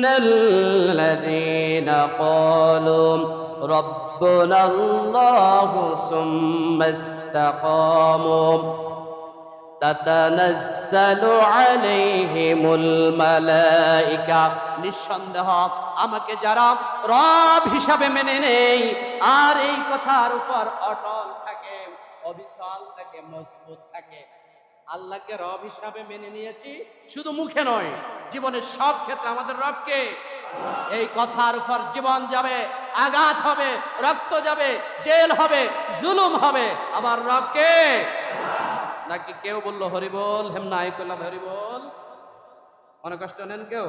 الذين قالوا ربنا الله ثم استقاموا تتنزل عليهم الملائكة নিঃসন্দেহ আমাকে যারা রব হিসাবে মেনে নেয় আর এই কথার উপর অটল থাকে, অবিচল থাকে, মজবুত থাকে, আল্লাহকে রব হিসাবে মেনে নিয়েছি, শুধু মুখে নয় জীবনের সব ক্ষেত্রে আমাদের রবকে, এই কথার উপর জীবন যাবে, আঘাত হবে, রক্ত যাবে, জেল হবে, জুলুম হবে, আমার রবকে। নাকি কেউ বললো হরিবল, হেমনাই করলাম হরিবল, অনেক কষ্ট নেন কেউ?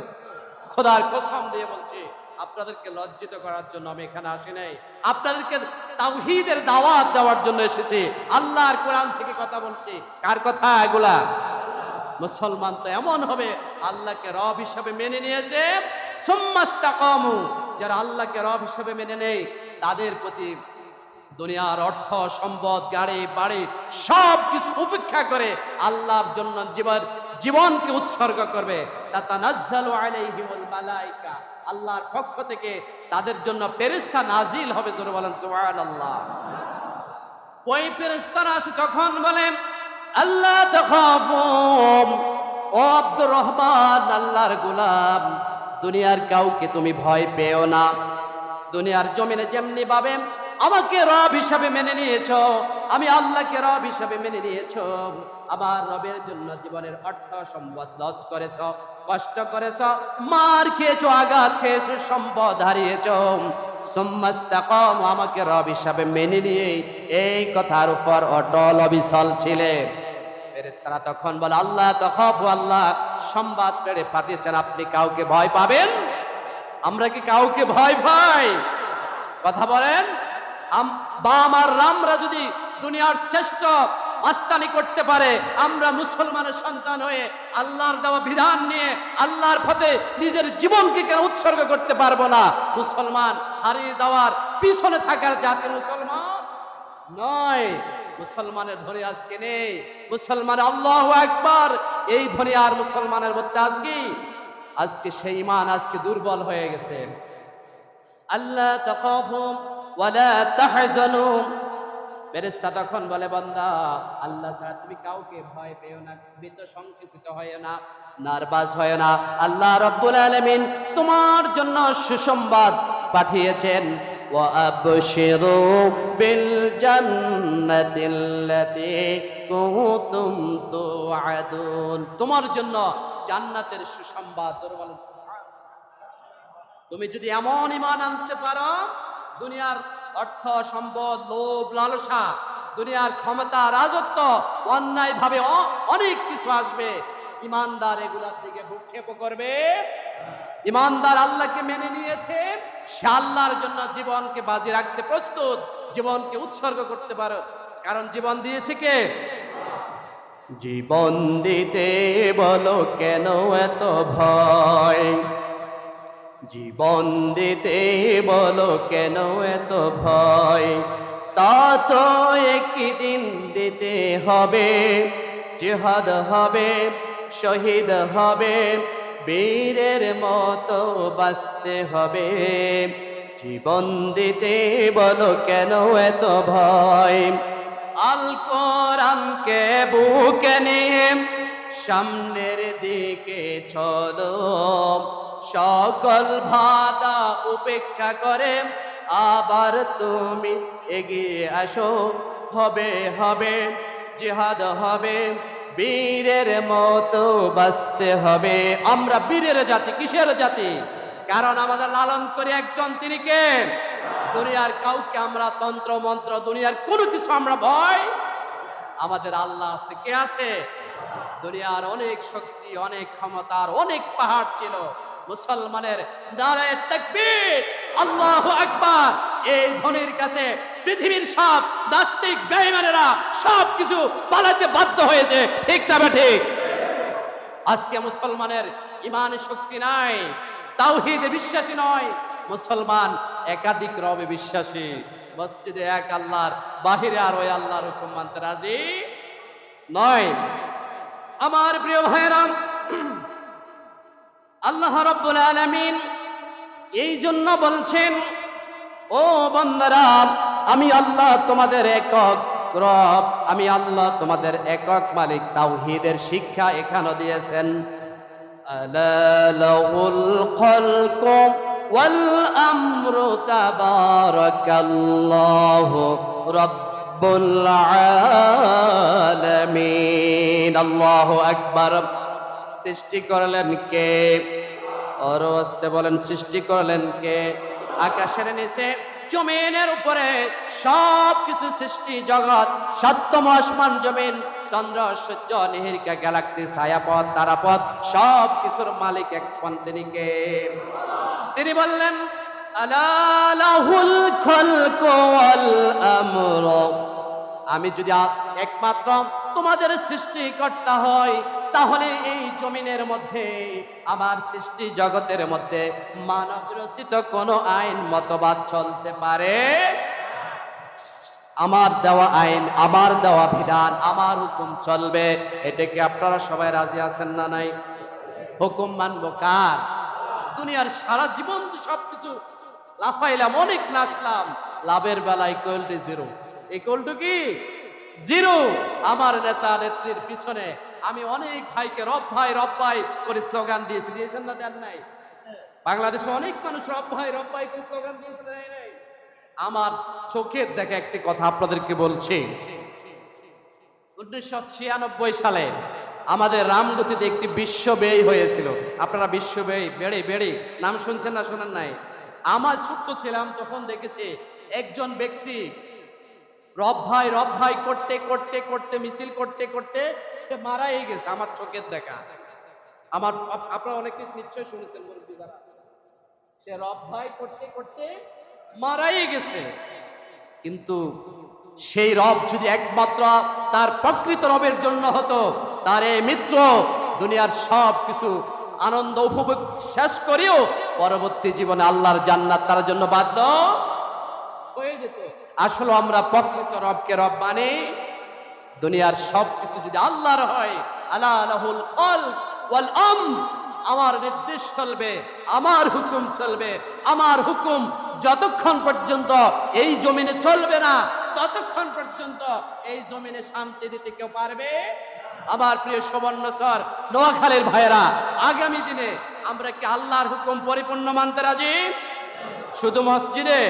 খোদার কসম দিয়ে বলছি, আপনাদেরকে লজ্জিত করার জন্য আমি এখানে আসি নাই, আপনাদেরকে তাওহীদের দাওয়াত দেওয়ার জন্য এসেছি। আল্লাহর কোরআন থেকে কথা বলছি। কার কথা এগুলা? মুসলমান তো এমন হবে আল্লাহকে রব হিসাবে মেনে নিয়েছে, সুম্মাস্তাকামু, যারা আল্লাহকে রব হিসাবে মেনে নেয় তাদের প্রতি দুনিয়ার অর্থ সম্পদ, গাড়ি বাড়ি সব কিছু উপেক্ষা করে আল্লাহর জন্য জীবনকে উৎসর্গ করবে। তাতানাজ্জালু আলাইহিমুল মালায়েকা, আল্লাহর পক্ষ থেকে তাদের জন্য ফেরেশতা নাজিল হবে। জোরে বলেন সুবহানাল্লাহ। ওই ফেরেশতারা আসে তখন বলেন আল্লাহ তাখাফু, ও আব্দুর রহমান, আল্লাহর গোলাম, দুনিয়ার কাউকে তুমি ভয় পেও না। দুনিয়ার জমিনে যেমনি ভাবে আমাকে রব হিসাবে মেনে নিয়েছ, আমি আল্লাহকে রব হিসাবে মেনে নিয়েছ, আমার রবের জন্য জীবনের অর্থ সম্পদ লস করেছ, কষ্ট করেছ, মার খেয়েছ, আঘাত খেয়েছ, সম্পদ হারিয়েছ, সুম্মাস্তাকাম, আমাকে রব হিসাবে মেনে নিয়ে এই কথার উপর অটল অবিচল ছিলে। ফেরেশতারা তখন বলে আল্লাহ তাখাফু, আল্লাহ সংবাদ পেড়ে পাঠিয়েছেন আপনি কাউকে ভয় পাবেন। আমরা কি কাউকে ভয় পাই? কথা বলেন। বাম আর রামরা যদি দুনিয়ার শ্রেষ্ঠ মাস্তানি করতে পারে, আমরা মুসলমানের সন্তান হয়ে আল্লাহর দেওয়া বিধান নিয়ে আল্লাহর পথে নিজের জীবনকে কেন উৎসর্গ করতে পারবো না? মুসলমান হারিয়ে যাওয়ার পিছনে থাকার জাতির মুসলমান নয়। মুসলমানের ধ্বনি আজকে নেই, মুসলমান আল্লাহু আকবার এই ধ্বনি আর মুসলমানের মধ্যে আজকে সেই ঈমান আজকে দুর্বল হয়ে গেছে। আল্লাহ তাখাফু ওয়ালা তাহজানু, ফেরেশতা তখন বলে বান্দা আল্লাহ ছাড়া তুমি কাউকে ভয় পেও না, ভীত সংকুচিত হয় না, নার্ভাস হয় না। আল্লাহ রাব্বুল আলামিন তোমার জন্য সুসংবাদ পাঠিয়েছেন, ওয়া আবশিরু বিল জান্নাতিল্লাতী কুনতুম তুআদুন, তোমার জন্য জান্নাতের সুসংবাদ। তুমি যদি এমন ঈমান আনতে পারো, দুনিয়ার অর্থ সম্পদ, লোভ লালসা, দুনিয়ার ক্ষমতা, রাজত্ব, অন্যায় ভাবে অনেক কিছু আসবে, ইমানদার এগুলার দিকে ভ্রুক্ষেপ করবে। ইমানদার আল্লাহকে মেনে নিয়েছে, সে আল্লাহর জন্য জীবনকে বাজি রাখতে প্রস্তুত, জীবনকে উৎসর্গ করতে পারো, কারণ জীবন দিয়েছে কে? জীবন দিতে বলো কেন এত ভয়, জীবন দিতে বলো কেন এত ভয়, তা তো একদিন দিতে হবে, জিহাদ হবে, শহীদ হবে, বীরের মতো বাঁচতে হবে। জীবন দিতে বলো কেন এত ভয়, আল কোরআনকে বুকে নিয়ে সামনের দিকে চলো, সকল বাধা উপেক্ষা করে আবার তুমি এগিয়ে আসো, হবে হবে জিহাদ হবে, বীরের মতো বাঁচতে হবে। আমরা বীরের জাতি। কিসের জাতি? কারণ আমাদের লালন করে একজন, তিনি কে? দুনিয়ার কাউকে আমরা তন্ত্র মন্ত্র, দুনিয়ার কোনো কিছু আমরা ভয়, আমাদের আল্লাহ আছে। কে আছে? দুনিয়ার অনেক শক্তি, অনেক ক্ষমতার অনেক পাহাড় ছিল, মুসলমানের নারায়ে তাকবীর, আল্লাহু আকবার, এই ধ্বনির কাছে পৃথিবীর সব নাস্তিক বেঈমানেরা সব কিছু পালাতে বাধ্য হয়েছে। ঠিক না ঠিক? আজকে মুসলমানের ইমানে শক্তি নাই, তাওহীদে বিশ্বাসী নয়, মুসলমান একাধিক রবে বিশ্বাসী, মসজিদে এক আল্লাহর, বাহিরে আর ওই আল্লাহর হুকুম মানতে রাজি নয়। আমার প্রিয় ভাইরা, আল্লাহ রাব্বুল আলামিন এই জন্য বলছেন, ও বান্দারা, আমি আল্লাহ তোমাদের একক রব, আমি আল্লাহ তোমাদের একক মালিক। তাওহীদের শিক্ষা এখানে দিয়েছেন। আলা লাহুল খালকু ওয়াল আমরু তাবারাকাল্লাহু রাব্বুল আলামিন। আল্লাহু আকবার। সৃষ্টি করলেন কে? আরো আসতে বলেন, সৃষ্টি করলেন কে? আকাশের নিচে জমিনের উপরে সব কিছু সৃষ্টি জগৎ, সপ্তম আসমান জমিন, চন্দ্র সূর্য নিহিরিকা গ্যালাক্সি ছায়াপথ তারাপথ সব কিছুর মালিক একজন। তিনি কে? তিনি বললেন, আলা লাহুল খালকু ওয়াল আমরু। আমি যদি একমাত্র তোমাদের সৃষ্টিকর্তা হই, তাহলে এই জমিনের মধ্যে, আমার সৃষ্টি জগতের মধ্যে মানব রচিত কোনো আইন মতবাদ চলতে পারে? আমার দেওয়া আইন, আমার দেওয়া বিধান, আমার হুকুম চলবে। এটাকে আপনারা সবাই রাজি আছেন না নাই? হুকুম মানবো কার? দুনিয়ার সারা জীবন তো সবকিছু লাফাইলাম, অনেক নাচলাম, লাভের বেলা equal to zero. Equal to কি? জিরো। আমার নেতা নেত্রীর পিছনে আমি অনেক ভাইকে রব ভাই করে স্লোগান দিয়েছি। দিয়েছেন না? দেন নাই? বাংলাদেশে অনেক মানুষ রব ভাই করে স্লোগান দিয়েছে, দেয় নাই? আমার চোখের দেখা একটি কথা আপনাদেরকে বলছি। 1996 সালে আমাদের রামগতিতে একটি বিশ্বব্যয় হয়েছিল। আপনারা বিশ্বব্যয় বেড়ে নাম শুনছেন না শোনেন নাই? আমার ছোট্ট ছিলাম তখন দেখেছি একজন ব্যক্তি রব ভাই করতে করতে করতে মিছিল করতে করতে সে মারাই গেছে। আমার চোখের দেখা, আমার আপনারা অনেকে নিশ্চয় শুনেছেন, সে রব ভাই করতে করতে মারাই গেছে। কিন্তু সেই রব যদি একমাত্র তার প্রকৃত রবের জন্য হতো, তার এই মিত্র দুনিয়ার সব কিছু আনন্দ উপভোগ শেষ করেও পরবর্তী জীবনে আল্লাহর জান্নাত তার জন্য বাধ্য হয়ে যেত। আসলে আমরা প্রকৃত রবকে রব মানি। দুনিয়ার সব কিছু যদি আল্লাহর হয়, আলা লাহুল খালক ওয়াল আমর, আমার নির্দেশ চলবে, আমার হুকুম চলবে। আমার হুকুম যতক্ষণ পর্যন্ত এই জমিনে চলবে না, ততক্ষণ পর্যন্ত এই জমিনে শান্তি দিতে কেউ পারবে? আমার প্রিয় সুবর্ণচর নোয়াখালীর ভাইয়েরা, আগামী দিনে আমরা কি আল্লাহর হুকুম পরিপূর্ণ মানতে রাজি? শুধু মসজিদে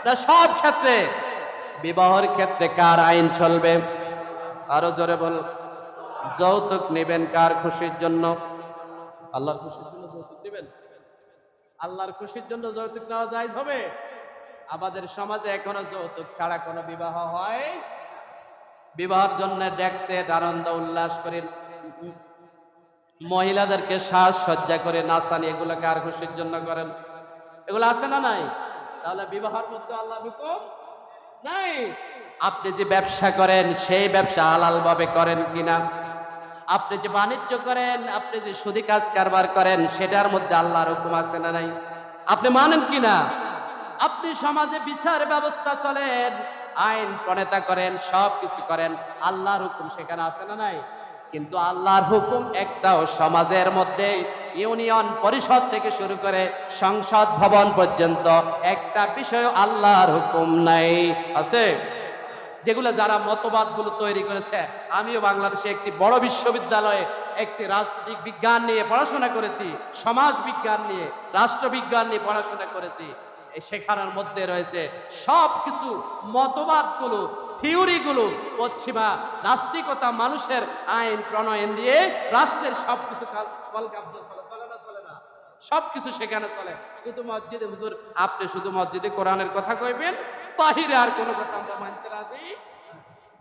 না, সব ক্ষেত্রে? বিবাহের ক্ষেত্রে কার আইন চলবে? আরো জোরে বল। যৌতুক নেবেন কার খুশির জন্য? আল্লাহর খুশির জন্য যৌতুক নেবেন? আল্লাহর খুশির জন্য যৌতুক নেওয়া জায়েজ হবে? আমাদের সমাজে এখনো যৌতুক ছাড়া কোনো বিবাহ হয়? বিবাহের জন্য ডেকসে আনন্দ উল্লাস করে মহিলাদেরকে সাজসজ্জা করে নাচানি, এগুলো কার খুশির জন্য করেন? এগুলো আছে না নাই? তাহলে বিবাহের মধ্যে আল্লাহর হুকুম নাই। আপনি যে ব্যবসা করেন, সেই ব্যবসা হালাল ভাবে করেন কিনা? আপনি যে বাণিজ্য করেন, আপনি যে সুদি কাজ কারবার করেন, সেটার মধ্যে আল্লাহর হুকুম আছে না নাই? আপনি মানেন কিনা? আপনি সমাজে বিচার ব্যবস্থা চলেন, আইন প্রণেতা করেন, সব কিছু করেন, আল্লাহর হুকুম সেখানে আছে না নাই? কিন্তু আল্লাহর হুকুম একটাও সমাজের মধ্যে ইউনিয়ন পরিষদ থেকে শুরু করে সংসদ ভবন পর্যন্ত একটা বিষয় আল্লাহর হুকুম নাই। আছে? যেগুলো যারা মতবাদগুলো তৈরি করেছে, আমিও বাংলাদেশে একটি বড় বিশ্ববিদ্যালয়ে একটি রাজনৈতিক বিজ্ঞান নিয়ে পড়াশোনা করেছি, সমাজ বিজ্ঞান নিয়ে, রাষ্ট্রবিজ্ঞান নিয়ে পড়াশোনা করেছি। সেখানের মধ্যে রয়েছে সব কিছু মতবাদগুলো, থিওরিগুলো পশ্চিমা নাস্তিকতা মানুষের আইন প্রণয়ন দিয়ে রাষ্ট্রের সব কিছু কলকাবজা চলে না, চলে না? সবকিছু সেখানে চলে। শুধু মসজিদে হুজুর আপনি শুধু মসজিদে কোরআনের কথা কইবেন, বাহিরে আর কোনো কথা আমরা মানতে রাজি?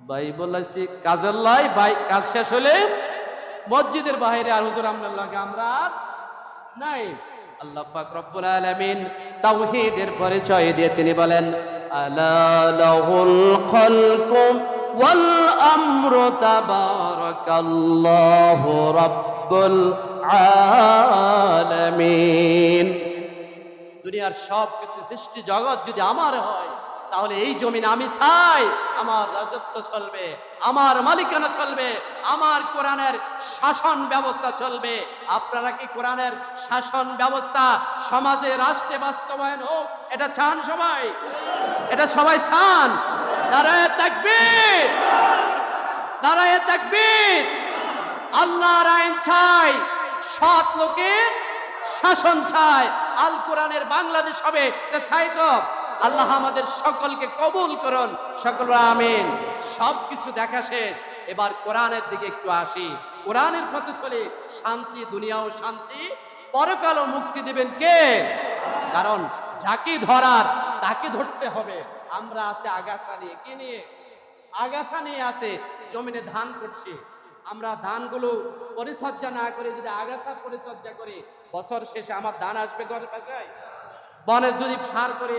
ভাই বলেছি কাজের লাই, ভাই কাজ শেষ হলে মসজিদের বাইরে আর হুজুর আমরার লাগে আমরা নাই। আল্লাহ পাক রব্বুল আলামিন তাওহীদের পরিচয় দিয়ে তিনি বলেন, আলা লাহুল খালকু ওয়াল আমরু তাবারাকাল্লাহু রাব্বুল আলামিন। দুনিয়ার সব কিছু সৃষ্টি জগৎ যদি আমার হয়, তাহলে এই জমিন আমি চাই আমার রাজত্ব চলবে, আমার মালিকানা চলবে, আমার কোরআনের শাসন ব্যবস্থা চলবে। আপনারা কি কোরআনের শাসন ব্যবস্থা সমাজে রাষ্ট্রে বাস্তবায়ন হোক এটা চান সবাই? এটা সবাই চান? নারায়ে তাকবীর, নারায়ে তাকবীর। আল্লাহর আইন চাই, সৎ লোকের শাসন চাই, আল কোরআনের বাংলাদেশ হবে এটা চাই তো? আল্লাহ আমাদের সকলকে কবুল করুন, সকল আমিন। সবকিছু দেখা শেষ, এবার কোরআনের দিকে একটু আসি। কোরআনের পথে চলে শান্তি, দুনিয়াও শান্তি, পরকালও মুক্তি দিবেন কে? কারণ যাকে ধরার তাকে ধরতে হবে। আমরা আছে আগাছা নিয়ে, কি নিয়ে? আগাছা নিয়ে আছে, জমিনে ধান করছি, আমরা ধানগুলো পরিচর্যা না করে যদি আগাছার পরিচর্যা করি, বছর শেষে আমার ধান আসবে ঘরের পাশায়? বনের যদি সার করে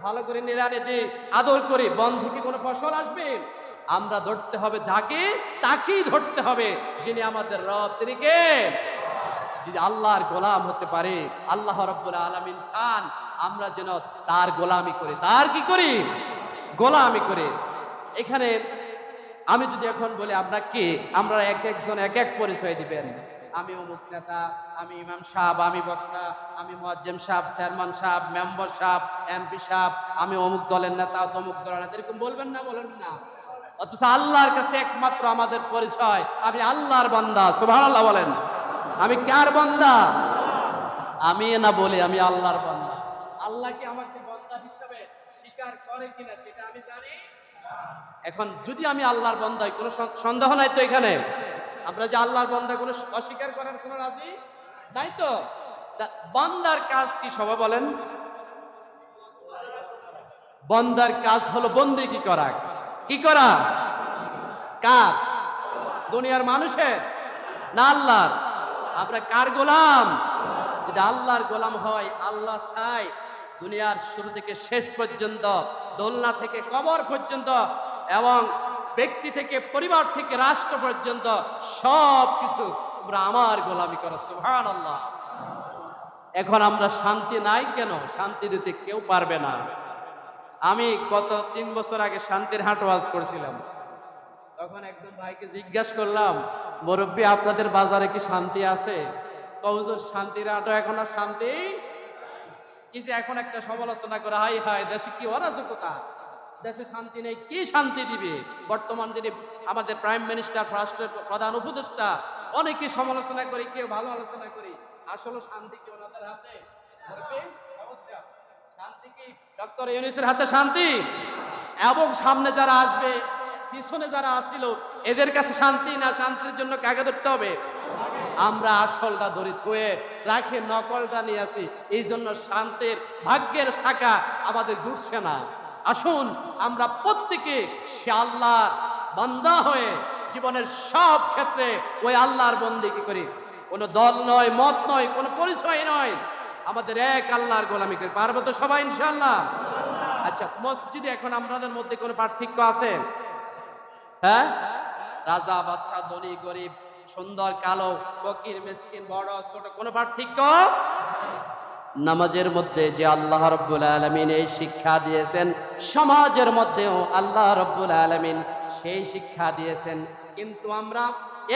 ভালো করে নিড়ানি দিই, আদর করি, বন থেকে কোনো ফসল আসবে? আমরা ধরতে হবে যাকে, তাকেই ধরতে হবে যিনি আমাদের রব। তিনি কে? যদি আল্লাহর গোলাম হতে পারে, আল্লাহ রাব্বুল আলামিন চান আমরা যেন তার গোলামি করি। তার কি করি? গোলামি করে। এখানে আমি যদি এখন বলি আমরা কে, আমরা এক একজন এক এক পরিচয় দিবেন। আমি অমুক নেতা, আমি ইমাম সাহেব, আমি বক্তা, আমি মুয়াজ্জিম সাহেব, চেয়ারম্যান সাহেব, মেম্বার সাহেব, এমপি সাহেব, আমি অমুক দলের নেতা, তমুক দলের নেতা, এরকম বলবেন না? বলবেন না? অথচ আল্লাহর কাছে একমাত্র আমাদের পরিচয় আমি আল্লাহর বান্দা। সুবহানাল্লাহ বলেন। আমি কার বান্দা? আমি না বলি আমি আল্লাহর বান্দা। আল্লাহ কি আমাকে বান্দা হিসেবে স্বীকার করে কিনা সেটা আমি জানি। এখন যদি আমি আল্লাহর বান্দা, কোনো সন্দেহ নাই তো এখানে? আমরা যে আল্লাহর বান্দা, কোনো অস্বীকার করার কোনো রাজি নাই তো? বান্দার কাজ কি সবাই বলেন? বান্দার কাজ হলো বন্দেগী করা। কি করা? কার? দুনিয়ার মানুষের না আল্লাহর? আমরা কার গোলাম? যদি আল্লাহর গোলাম হয়, আল্লাহ চাই দুনিয়ার শুরু থেকে শেষ পর্যন্ত, দোলনা থেকে কবর পর্যন্ত, এবং ব্যক্তি থেকে পরিবার থেকে রাষ্ট্র পর্যন্ত সব কিছু তোমরা আমার গোলামি করো। সুবহানাল্লাহ। এখন আমরা শান্তি নাই কেন? শান্তি দিতে কেউ পারবে না। আমি গত 3 বছর আগে শান্তির হাট ওয়াজ করেছিলাম। তখন একজন ভাইকে জিজ্ঞাসা করলাম, মুরব্বী আপনাদের বাজারে কি শান্তি আছে? হুজুর শান্তির হাটও এখন আর শান্তি। এই যে এখন একটা সমালোচনা করে, হাই হাই দেশে কি অরাজকতা, দেশে শান্তি নেই, কি শান্তি দিবে? বর্তমান যিনি আমাদের প্রাইম মিনিস্টার, রাষ্ট্রের প্রধান উপদেষ্টা, অনেকে সমালোচনা করি, কেউ ভালো আলোচনা করি। আসলে শান্তি কি ওনাদের হাতে? শান্তি কি ডক্টর ইউনূসের হাতে শান্তি? এবং সামনে যারা আসবে, পিছনে যারা আসিল, এদের কাছে শান্তি না? শান্তির জন্য কাকে ধরতে হবে? আমরা আসলটা ধরে থুয়ে রাখে নকলটা নিয়ে আসি। এই জন্য শান্তির ভাগ্যের চাকা আমাদের ঘুরছে না। আসুন আমরা প্রত্যেকে সে আল্লাহর বান্দা হয়ে জীবনের সব ক্ষেত্রে ওই আল্লাহর বন্দেগী করি। কোনো দল নয়, মত নয়, কোনো পরিচয় নয়, আমাদের এক আল্লাহর গোলামি করি। পারবো তো সবাই ইনশাআল্লাহ? আচ্ছা, মসজিদে এখন আমাদের মধ্যে কোনো পার্থক্য আছে? হ্যাঁ? রাজা বাদশাহ, ধনী গরিব, সুন্দর কালো, ফকির মিসকিন, বড় ছোট, কোনো পার্থক্য? নামাজের মধ্যে যে আল্লাহ রাব্বুল আলামিন এই শিক্ষা দিয়েছেন, সমাজের মধ্যেও আল্লাহ রাব্বুল আলামিন সেই শিক্ষা দিয়েছেন। কিন্তু আমরা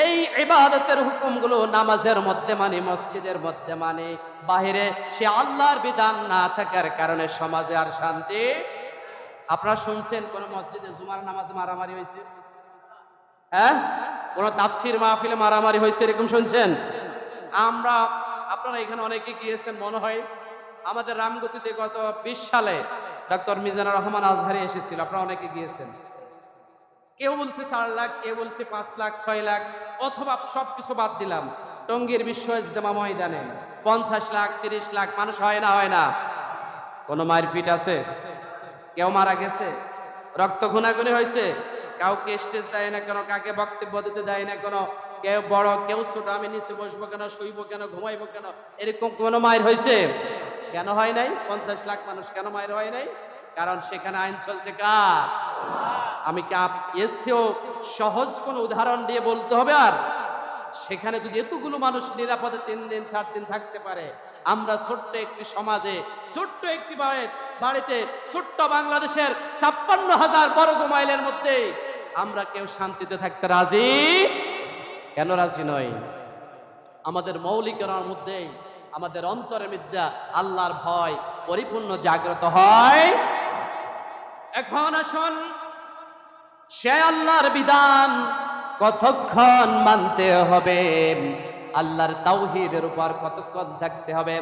এই ইবাদতের হুকুমগুলো নামাজের মধ্যে মানে, মসজিদের মধ্যে মানে, বাহিরে সে আল্লাহর বিধান না থাকার কারণে সমাজে আর শান্তি। আপনারা শুনছেন কোন মসজিদে জুমার নামাজ মারামারি হয়েছে? হ্যাঁ? কোন তাফসির মাহফিলে মারামারি হয়েছে এরকম শুনছেন? আপনারা এখানে অনেকে গিয়েছেন মনে হয়। আমাদের রামগতিতে গত 20 সালে ডক্টর মিজানুর রহমান আজহারি এসেছিল, আপনারা অনেকে গিয়েছেন। কেউ বলছে 4 লাখ, কেউ বলছে 5 লাখ, 6 লাখ, অথবা সবকিছু বাদ দিলাম, টঙ্গীর বিশ্ব ইজতেমা ময়দানে 50 লাখ, 30 লাখ মানুষ হয় না? হয় না? কোনো মারপিট আছে? কেউ মারা গেছে? রক্ত খুনাখুনি হয়েছে? কাউকে স্টেজ দেয় না কেন? কাকে বক্তব্য দিতে দেয় না কেন? কেউ বড়, কেউ ছোট, আমি নিচে বসবো কেন, শুইবো কেন, ঘুমাইবো কেন, এরকম কোনো মায়ের হয়েছে? কেন হয় নাই? 50 লাখ মানুষ কেন মায়ের হয় নাই? কারণ সেখানে আইন চলছে কার? আমি কি এসেও সহজ কোন উদাহরণ দিয়ে বলতে হবে? আর সেখানে যদি এতগুলো মানুষ নিরাপদে 3 দিন 4 দিন থাকতে পারে, আমরা ছোট্ট একটি সমাজে, ছোট্ট একটি বাড়িতে ছোট্ট বাংলাদেশের 56,000 বর্গ মাইলের মধ্যে আমরা কেউ শান্তিতে থাকতে রাজি? কেন রাজি নই? আমাদের মৌলিকতার মধ্যে, আমাদের অন্তরের মধ্যে আল্লাহর ভয় পরিপূর্ণ জাগ্রত হয়। এখন আসুন, সে আল্লাহর বিধান কতক্ষণ মানতে হবে, আল্লাহর তাওহীদের উপর কতক্ষণ থাকতে হবে,